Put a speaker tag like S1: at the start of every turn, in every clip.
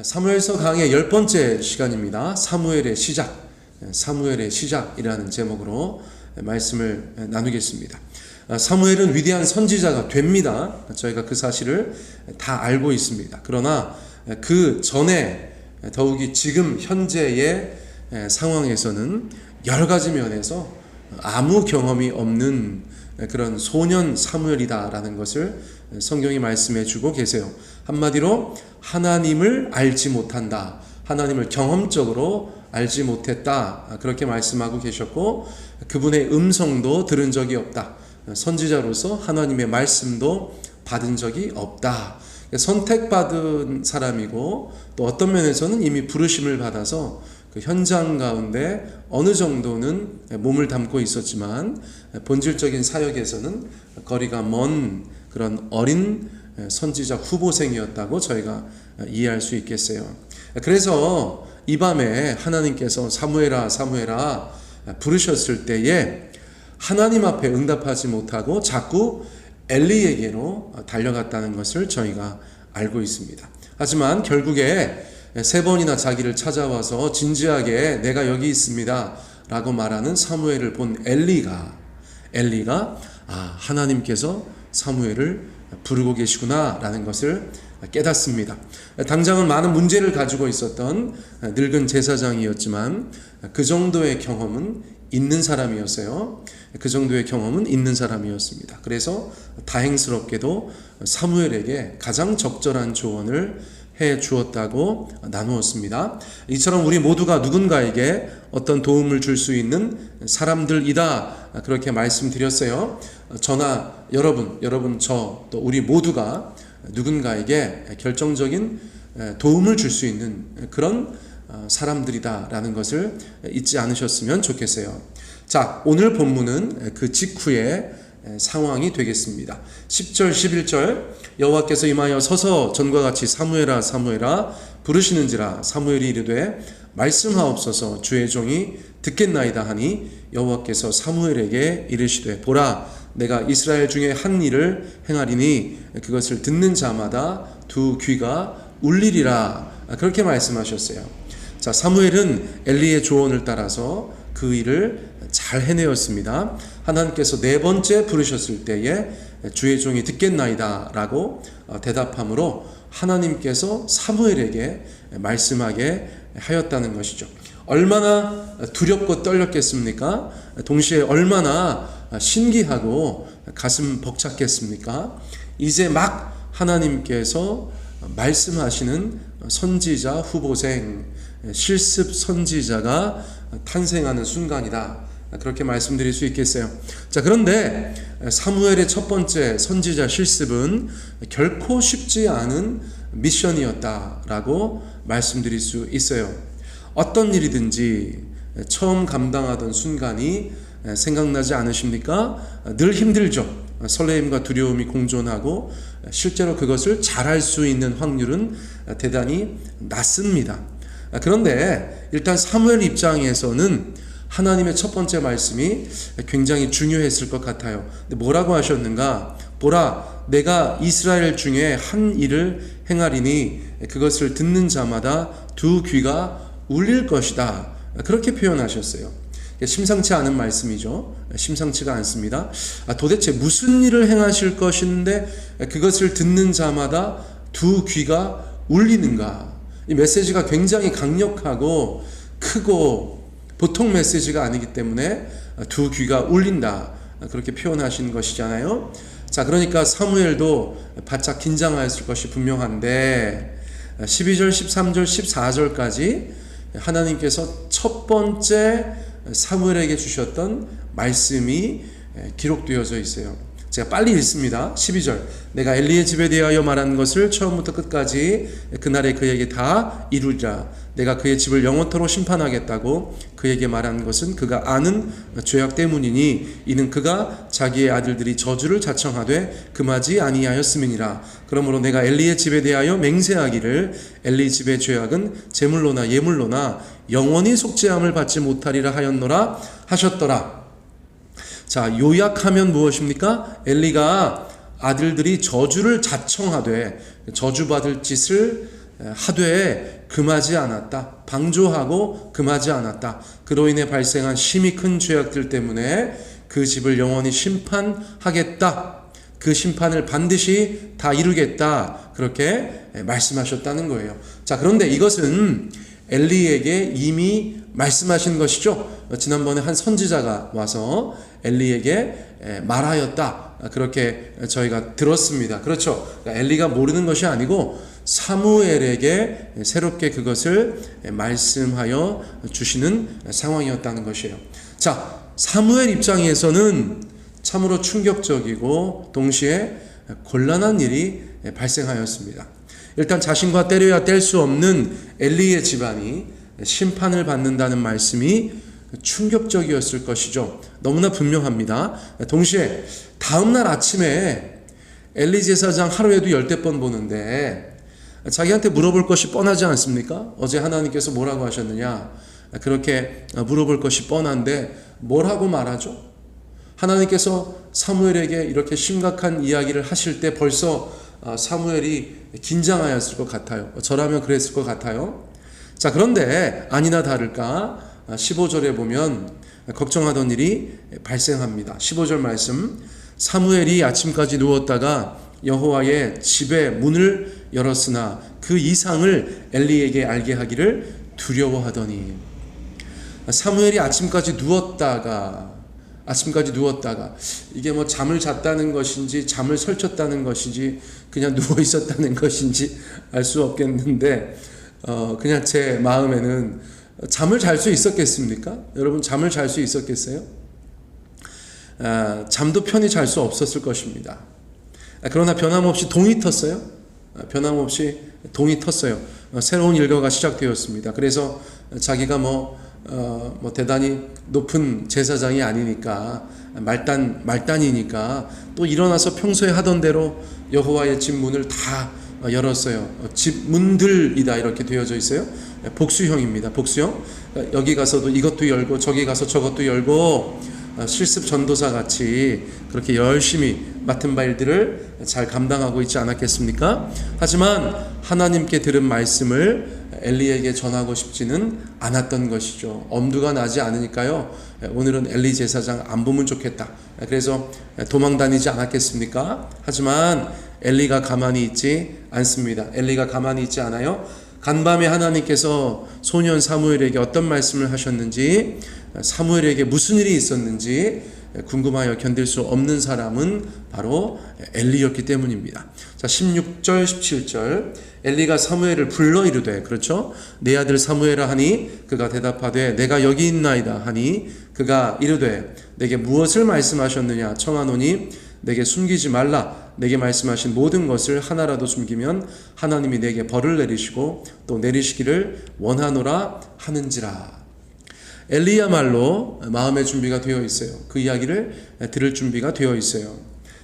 S1: 사무엘서 강의 10번째 시간입니다. 사무엘의 시작이라는 제목으로 말씀을 나누겠습니다. 사무엘은 위대한 선지자가 됩니다. 저희가 그 사실을 다 알고 있습니다. 그러나 그 전에 더욱이 지금 현재의 상황에서는 여러 가지 면에서 아무 경험이 없는 그런 소년 사무엘이다라는 것을 성경이 말씀해 주고 계세요. 한마디로 하나님을 알지 못한다, 하나님을 경험적으로 알지 못했다, 그렇게 말씀하고 계셨고, 그분의 음성도 들은 적이 없다, 선지자로서 하나님의 말씀도 받은 적이 없다. 선택받은 사람이고, 또 어떤 면에서는 이미 부르심을 받아서 그 현장 가운데 어느 정도는 몸을 담고 있었지만 본질적인 사역에서는 거리가 먼 그런 어린 선지자 후보생이었다고 저희가 이해할 수 있겠어요. 그래서 이 밤에 하나님께서 사무엘아 사무엘아 부르셨을 때에 하나님 앞에 응답하지 못하고 자꾸 엘리에게로 달려갔다는 것을 저희가 알고 있습니다. 하지만 결국에 3번이나 자기를 찾아와서 진지하게 내가 여기 있습니다 라고 말하는 사무엘을 본 엘리가 하나님께서 사무엘을 부르고 계시구나 라는 것을 깨닫습니다. 당장은 많은 문제를 가지고 있었던 늙은 제사장이었지만 그 정도의 경험은 있는 사람이었어요. 그 정도의 경험은 있는 사람이었습니다. 그래서 다행스럽게도 사무엘에게 가장 적절한 조언을 해 주었다고 나누었습니다. 이처럼 우리 모두가 누군가에게 어떤 도움을 줄 수 있는 사람들이다, 그렇게 말씀드렸어요. 저나 여러분 저 또 우리 모두가 누군가에게 결정적인 도움을 줄 수 있는 그런 사람들이다라는 것을 잊지 않으셨으면 좋겠어요. 자, 오늘 본문은 그 직후의 상황이 되겠습니다. 10절 11절 여호와께서 임하여 서서 전과 같이 사무엘아 사무엘아 부르시는지라 사무엘이 이르되 말씀하옵소서 주의 종이 듣겠나이다 하니 여호와께서 사무엘에게 이르시되 보라 내가 이스라엘 중에 한 일을 행하리니 그것을 듣는 자마다 두 귀가 울리리라, 그렇게 말씀하셨어요. 자, 사무엘은 엘리의 조언을 따라서 그 일을 잘 해내었습니다. 하나님께서 4번째 부르셨을 때에 주의 종이 듣겠나이다 라고 대답함으로 하나님께서 사무엘에게 말씀하게 하였다는 것이죠. 얼마나 두렵고 떨렸겠습니까? 동시에 얼마나 신기하고 가슴 벅찼겠습니까? 이제 막 하나님께서 말씀하시는 선지자 후보생, 실습 선지자가 탄생하는 순간이다, 그렇게 말씀드릴 수 있겠어요. 자, 그런데 사무엘의 첫 번째 선지자 실습은 결코 쉽지 않은 미션이었다라고 말씀드릴 수 있어요. 어떤 일이든지 처음 감당하던 순간이 생각나지 않으십니까? 늘 힘들죠. 설레임과 두려움이 공존하고 실제로 그것을 잘할 수 있는 확률은 대단히 낮습니다. 그런데 일단 사무엘 입장에서는 하나님의 첫 번째 말씀이 굉장히 중요했을 것 같아요. 뭐라고 하셨는가? 보라, 내가 이스라엘 중에 한 일을 행하리니 그것을 듣는 자마다 두 귀가 울릴 것이다, 그렇게 표현하셨어요. 심상치 않은 말씀이죠. 심상치가 않습니다. 도대체 무슨 일을 행하실 것인데 그것을 듣는 자마다 두 귀가 울리는가? 이 메시지가 굉장히 강력하고 크고 보통 메시지가 아니기 때문에 두 귀가 울린다, 그렇게 표현하신 것이잖아요. 자, 그러니까 사무엘도 바짝 긴장하였을 것이 분명한데 12절, 13절, 14절까지 하나님께서 첫 번째 사무엘에게 주셨던 말씀이 기록되어져 있어요. 제가 빨리 읽습니다. 12절 내가 엘리의 집에 대하여 말한 것을 처음부터 끝까지 그날에 그에게 다 이루리라. 내가 그의 집을 영원토록 심판하겠다고 그에게 말한 것은 그가 아는 죄악 때문이니 이는 그가 자기의 아들들이 저주를 자청하되 금하지 아니하였음이니라. 그러므로 내가 엘리의 집에 대하여 맹세하기를 엘리 집의 죄악은 제물로나 예물로나 영원히 속죄함을 받지 못하리라 하였노라 하셨더라. 자, 요약하면 무엇입니까? 엘리가 아들들이 저주를 자청하되 저주받을 짓을 하되 금하지 않았다. 방조하고 금하지 않았다. 그로 인해 발생한 심히 큰 죄악들 때문에 그 집을 영원히 심판하겠다. 그 심판을 반드시 다 이루겠다. 그렇게 말씀하셨다는 거예요. 자, 그런데 이것은 엘리에게 이미 말씀하신 것이죠. 지난번에 한 선지자가 와서 엘리에게 말하였다. 그렇게 저희가 들었습니다. 그렇죠. 그러니까 엘리가 모르는 것이 아니고 사무엘에게 새롭게 그것을 말씀하여 주시는 상황이었다는 것이에요. 자, 사무엘 입장에서는 참으로 충격적이고 동시에 곤란한 일이 발생하였습니다. 일단 자신과 때려야 뗄 수 없는 엘리의 집안이 심판을 받는다는 말씀이 충격적이었을 것이죠. 너무나 분명합니다. 동시에 다음날 아침에 엘리 제사장 하루에도 10번 보는데 자기한테 물어볼 것이 뻔하지 않습니까? 어제 하나님께서 뭐라고 하셨느냐? 그렇게 물어볼 것이 뻔한데 뭘 하고 말하죠? 하나님께서 사무엘에게 이렇게 심각한 이야기를 하실 때 벌써 사무엘이 긴장하였을 것 같아요. 저라면 그랬을 것 같아요. 자, 그런데 아니나 다를까 15절에 보면 걱정하던 일이 발생합니다. 15절 말씀, 사무엘이 아침까지 누웠다가 여호와의 집의 문을 열었으나 그 이상을 엘리에게 알게 하기를 두려워하더니. 사무엘이 아침까지 누웠다가 이게 뭐 잠을 잤다는 것인지 잠을 설쳤다는 것인지 그냥 누워 있었다는 것인지 알 수 없겠는데 그냥 제 마음에는 잠을 잘 수 있었겠습니까? 여러분, 잠을 잘 수 있었겠어요? 잠도 편히 잘 수 없었을 것입니다. 그러나 변함없이 동이 텄어요. 새로운 일과가 시작되었습니다. 그래서 자기가 대단히 높은 제사장이 아니니까 말단이니까 또 일어나서 평소에 하던 대로 여호와의 집 문을 다 열었어요. 집 문들이다 이렇게 되어져 있어요. 복수형입니다. 복수형. 여기 가서도 이것도 열고 저기 가서 저것도 열고 실습 전도사 같이 그렇게 열심히 맡은 바 일들을 잘 감당하고 있지 않았겠습니까? 하지만 하나님께 들은 말씀을 엘리에게 전하고 싶지는 않았던 것이죠. 엄두가 나지 않으니까요. 오늘은 엘리 제사장 안 보면 좋겠다. 그래서 도망 다니지 않았겠습니까? 하지만 엘리가 가만히 있지 않습니다. 엘리가 가만히 있지 않아요. 간밤에 하나님께서 소년 사무엘에게 어떤 말씀을 하셨는지, 사무엘에게 무슨 일이 있었는지 궁금하여 견딜 수 없는 사람은 바로 엘리였기 때문입니다. 자, 16절 17절, 엘리가 사무엘을 불러 이르되, 그렇죠? 내 아들 사무엘아 하니 그가 대답하되 내가 여기 있나이다 하니 그가 이르되 내게 무엇을 말씀하셨느냐 청하노니 내게 숨기지 말라. 내게 말씀하신 모든 것을 하나라도 숨기면 하나님이 내게 벌을 내리시고 또 내리시기를 원하노라 하는지라. 엘리야말로 마음의 준비가 되어 있어요. 그 이야기를 들을 준비가 되어 있어요.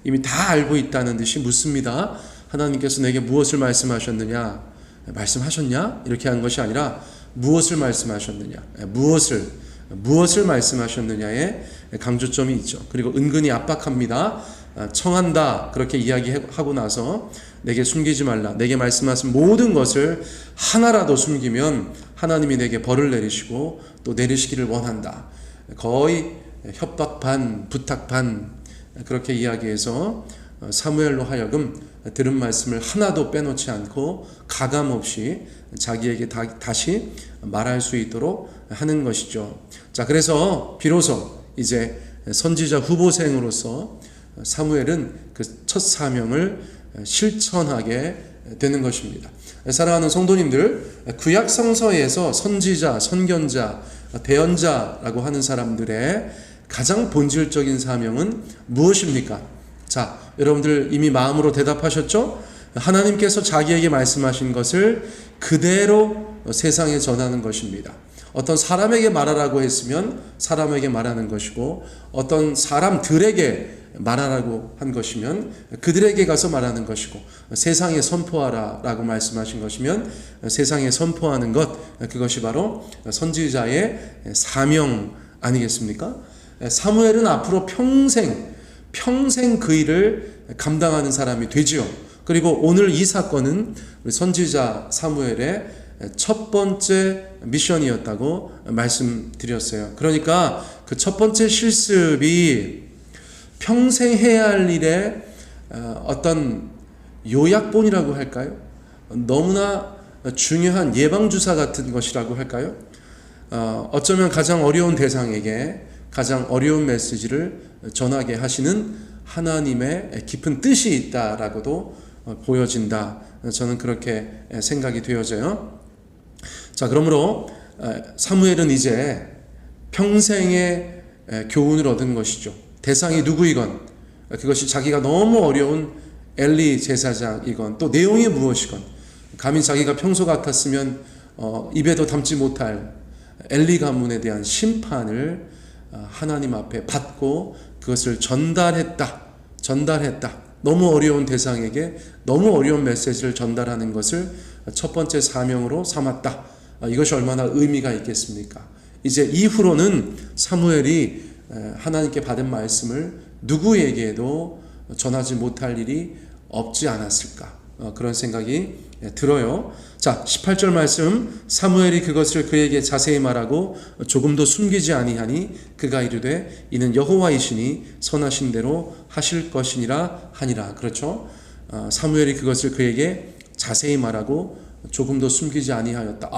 S1: 이미 다 알고 있다는 듯이 묻습니다. 하나님께서 내게 무엇을 말씀하셨느냐? 말씀하셨냐? 이렇게 한 것이 아니라 무엇을 말씀하셨느냐? 무엇을 말씀하셨느냐에 강조점이 있죠. 그리고 은근히 압박합니다. 청한다 그렇게 이야기하고 나서 내게 숨기지 말라. 내게 말씀하신 모든 것을 하나라도 숨기면 하나님이 내게 벌을 내리시고 또 내리시기를 원한다. 거의 협박 반 부탁 반 그렇게 이야기해서 사무엘로 하여금 들은 말씀을 하나도 빼놓지 않고 가감없이 자기에게 다시 말할 수 있도록 하는 것이죠. 자, 그래서 비로소 이제 선지자 후보생으로서 사무엘은 그 첫 사명을 실천하게 되는 것입니다. 사랑하는 성도님들, 구약 성서에서 선지자, 선견자, 대언자라고 하는 사람들의 가장 본질적인 사명은 무엇입니까? 자, 여러분들 이미 마음으로 대답하셨죠? 하나님께서 자기에게 말씀하신 것을 그대로 세상에 전하는 것입니다. 어떤 사람에게 말하라고 했으면 사람에게 말하는 것이고, 어떤 사람들에게 말하라고 한 것이면 그들에게 가서 말하는 것이고, 세상에 선포하라 라고 말씀하신 것이면 세상에 선포하는 것, 그것이 바로 선지자의 사명 아니겠습니까? 사무엘은 앞으로 평생 그 일을 감당하는 사람이 되지요. 그리고 오늘 이 사건은 우리 선지자 사무엘의 첫 번째 미션이었다고 말씀드렸어요. 그러니까 그 첫 번째 실습이 평생 해야 할 일의 어떤 요약본이라고 할까요? 너무나 중요한 예방주사 같은 것이라고 할까요? 어쩌면 가장 어려운 대상에게 가장 어려운 메시지를 전하게 하시는 하나님의 깊은 뜻이 있다라고도 보여진다. 저는 그렇게 생각이 되어져요. 자, 그러므로 사무엘은 이제 평생의 교훈을 얻은 것이죠. 대상이 누구이건, 그것이 자기가 너무 어려운 엘리 제사장이건, 또 내용이 무엇이건, 감히 자기가 평소 같았으면 입에도 담지 못할 엘리 가문에 대한 심판을 하나님 앞에 받고 그것을 전달했다. 너무 어려운 대상에게 너무 어려운 메시지를 전달하는 것을 첫 번째 사명으로 삼았다. 이것이 얼마나 의미가 있겠습니까? 이제 이후로는 사무엘이 하나님께 받은 말씀을 누구에게도 전하지 못할 일이 없지 않았을까? 그런 생각이 들어요. 자, 18절 말씀, 사무엘이 그것을 그에게 자세히 말하고 조금도 숨기지 아니하니 그가 이르되 이는 여호와이시니 선하신 대로 하실 것이니라 하니라. 그렇죠? 사무엘이 그것을 그에게 자세히 말하고 조금도 숨기지 아니하였다.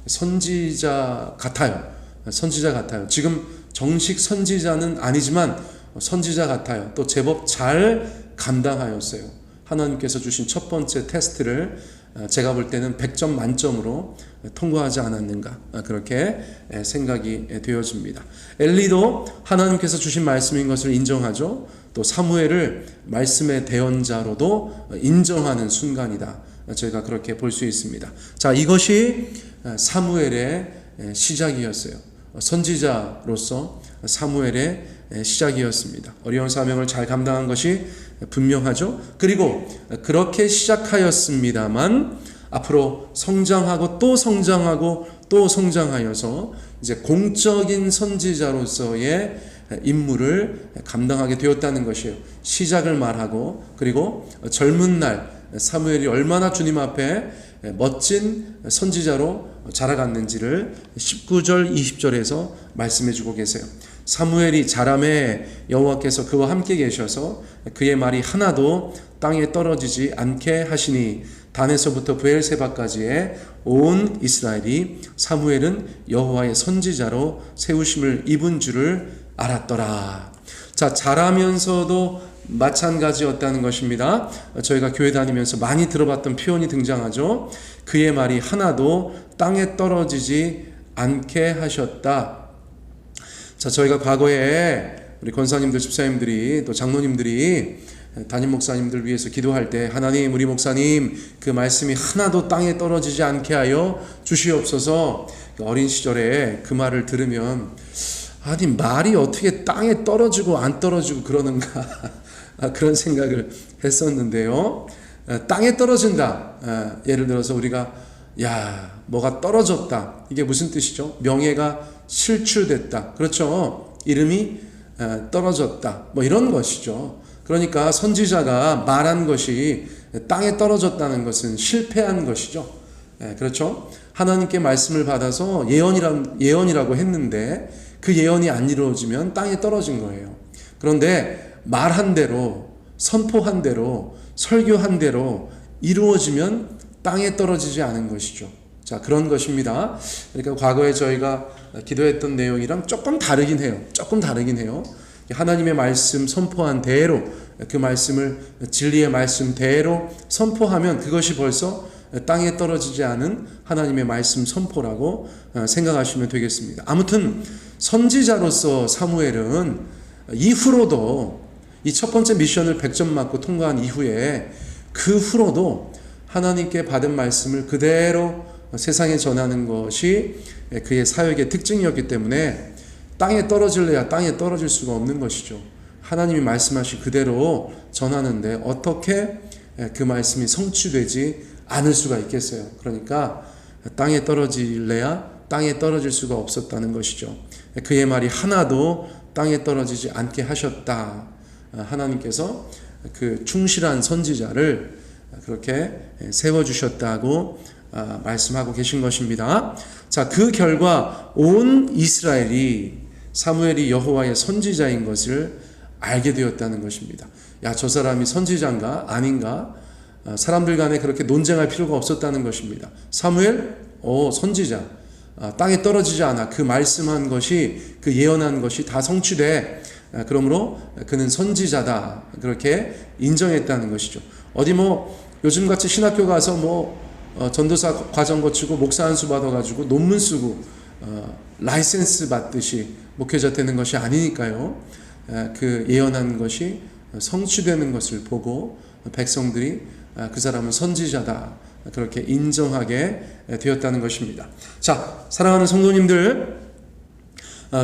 S1: 선지자 같아요. 지금 정식 선지자는 아니지만 선지자 같아요. 또 제법 잘 감당하였어요. 하나님께서 주신 첫 번째 테스트를 제가 볼 때는 100점 만점으로 통과하지 않았는가, 그렇게 생각이 되어집니다. 엘리도 하나님께서 주신 말씀인 것을 인정하죠. 또 사무엘을 말씀의 대언자로도 인정하는 순간이다. 저희가 그렇게 볼 수 있습니다. 자, 이것이 사무엘의 시작이었어요. 선지자로서 사무엘의 시작이었습니다. 어려운 사명을 잘 감당한 것이 분명하죠. 그리고 그렇게 시작하였습니다만 앞으로 성장하고 또 성장하고 또 성장하여서 이제 공적인 선지자로서의 임무를 감당하게 되었다는 것이에요. 시작을 말하고, 그리고 젊은 날 사무엘이 얼마나 주님 앞에 멋진 선지자로 자라갔는지를 19절 20절에서 말씀해 주고 계세요. 사무엘이 자라매 여호와께서 그와 함께 계셔서 그의 말이 하나도 땅에 떨어지지 않게 하시니 단에서부터 브엘세바까지의 온 이스라엘이 사무엘은 여호와의 선지자로 세우심을 입은 줄을 알았더라. 자, 자라면서도 마찬가지였다는 것입니다. 저희가 교회 다니면서 많이 들어봤던 표현이 등장하죠. 그의 말이 하나도 땅에 떨어지지 않게 하셨다. 자, 저희가 과거에 우리 권사님들, 집사님들이, 또 장로님들이 담임 목사님들 위해서 기도할 때 하나님, 우리 목사님 그 말씀이 하나도 땅에 떨어지지 않게 하여 주시옵소서. 어린 시절에 그 말을 들으면 아니, 말이 어떻게 땅에 떨어지고 안 떨어지고 그러는가 그런 생각을 했었는데요. 땅에 떨어진다. 예를 들어서 우리가 뭐가 떨어졌다. 이게 무슨 뜻이죠? 명예가 실추됐다. 그렇죠? 이름이 떨어졌다. 뭐 이런 것이죠. 그러니까 선지자가 말한 것이 땅에 떨어졌다는 것은 실패한 것이죠. 그렇죠? 하나님께 말씀을 받아서 예언이라고 했는데 그 예언이 안 이루어지면 땅에 떨어진 거예요. 그런데 말한 대로, 선포한 대로, 설교한 대로 이루어지면 땅에 떨어지지 않은 것이죠. 자, 그런 것입니다. 그러니까 과거에 저희가 기도했던 내용이랑 조금 다르긴 해요. 하나님의 말씀 선포한 대로, 그 말씀을 진리의 말씀대로 선포하면 그것이 벌써 땅에 떨어지지 않은 하나님의 말씀 선포라고 생각하시면 되겠습니다. 아무튼 선지자로서 사무엘은 이후로도 이 첫 번째 미션을 100점 맞고 통과한 이후에 그 후로도 하나님께 받은 말씀을 그대로 세상에 전하는 것이 그의 사역의 특징이었기 때문에 땅에 떨어질래야 땅에 떨어질 수가 없는 것이죠. 하나님이 말씀하신 그대로 전하는데 어떻게 그 말씀이 성취되지 않을 수가 있겠어요. 그러니까 땅에 떨어질래야 땅에 떨어질 수가 없었다는 것이죠. 그의 말이 하나도 땅에 떨어지지 않게 하셨다. 하나님께서 그 충실한 선지자를 그렇게 세워주셨다고 말씀하고 계신 것입니다. 자, 그 결과 온 이스라엘이 사무엘이 여호와의 선지자인 것을 알게 되었다는 것입니다. 야, 저 사람이 선지자인가 아닌가? 사람들 간에 그렇게 논쟁할 필요가 없었다는 것입니다. 사무엘, 선지자. 땅에 떨어지지 않아. 그 말씀한 것이, 그 예언한 것이 다 성취돼. 그러므로 그는 선지자다. 그렇게 인정했다는 것이죠. 어디 요즘같이 신학교 가서 전도사 과정 거치고 목사 안수 받아가지고 논문 쓰고 라이센스 받듯이 목회자 되는 것이 아니니까요. 그 예언한 것이 성취되는 것을 보고 백성들이 그 사람은 선지자다 그렇게 인정하게 되었다는 것입니다. 자, 사랑하는 성도님들,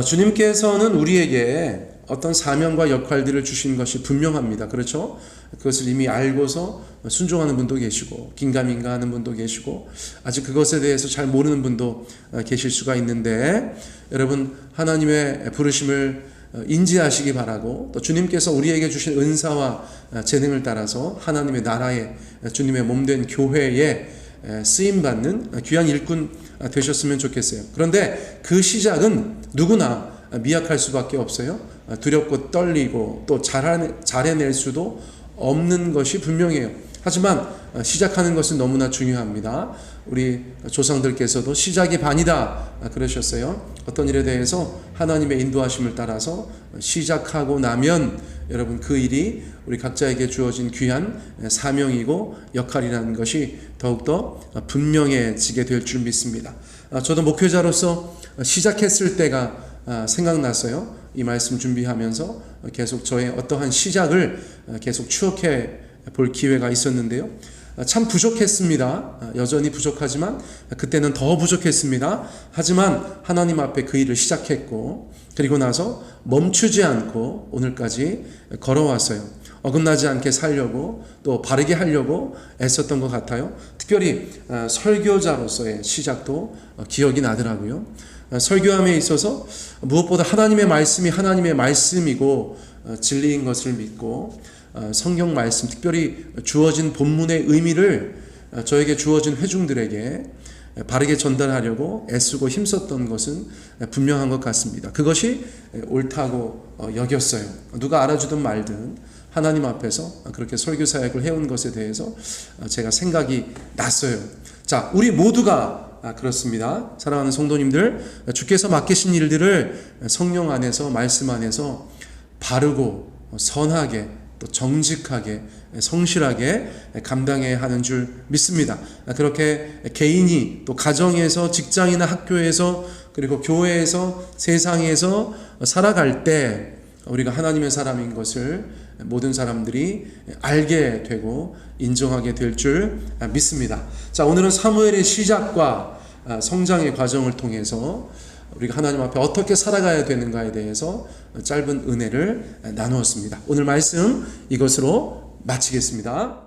S1: 주님께서는 우리에게 어떤 사명과 역할들을 주신 것이 분명합니다. 그렇죠? 그것을 이미 알고서 순종하는 분도 계시고 긴가민가 하는 분도 계시고 아직 그것에 대해서 잘 모르는 분도 계실 수가 있는데, 여러분 하나님의 부르심을 인지하시기 바라고, 또 주님께서 우리에게 주신 은사와 재능을 따라서 하나님의 나라에, 주님의 몸된 교회에 쓰임받는 귀한 일꾼 되셨으면 좋겠어요. 그런데 그 시작은 누구나 미약할 수밖에 없어요. 두렵고 떨리고 또 잘해낼 수도 없는 것이 분명해요. 하지만 시작하는 것은 너무나 중요합니다. 우리 조상들께서도 시작이 반이다 그러셨어요. 어떤 일에 대해서 하나님의 인도하심을 따라서 시작하고 나면 여러분 그 일이 우리 각자에게 주어진 귀한 사명이고 역할이라는 것이 더욱더 분명해지게 될 줄 믿습니다. 저도 목회자로서 시작했을 때가 생각났어요. 이 말씀 준비하면서 계속 저의 어떠한 시작을 계속 추억해 볼 기회가 있었는데요. 참 부족했습니다. 여전히 부족하지만 그때는 더 부족했습니다. 하지만 하나님 앞에 그 일을 시작했고, 그리고 나서 멈추지 않고 오늘까지 걸어왔어요. 어긋나지 않게 살려고 또 바르게 하려고 애썼던 것 같아요. 특별히 설교자로서의 시작도 기억이 나더라고요. 설교함에 있어서 무엇보다 하나님의 말씀이 하나님의 말씀이고 진리인 것을 믿고 성경 말씀, 특별히 주어진 본문의 의미를 저에게 주어진 회중들에게 바르게 전달하려고 애쓰고 힘썼던 것은 분명한 것 같습니다. 그것이 옳다고 여겼어요. 누가 알아주든 말든 하나님 앞에서 그렇게 설교 사역을 해온 것에 대해서 제가 생각이 났어요. 자, 우리 모두가 그렇습니다. 사랑하는 성도님들, 주께서 맡기신 일들을 성령 안에서, 말씀 안에서 바르고 선하게 또 정직하게 성실하게 감당해야 하는 줄 믿습니다. 그렇게 개인이 또 가정에서, 직장이나 학교에서, 그리고 교회에서, 세상에서 살아갈 때 우리가 하나님의 사람인 것을 모든 사람들이 알게 되고 인정하게 될 줄 믿습니다. 자, 오늘은 사무엘의 시작과 성장의 과정을 통해서 우리가 하나님 앞에 어떻게 살아가야 되는가에 대해서 짧은 은혜를 나누었습니다. 오늘 말씀 이것으로 마치겠습니다.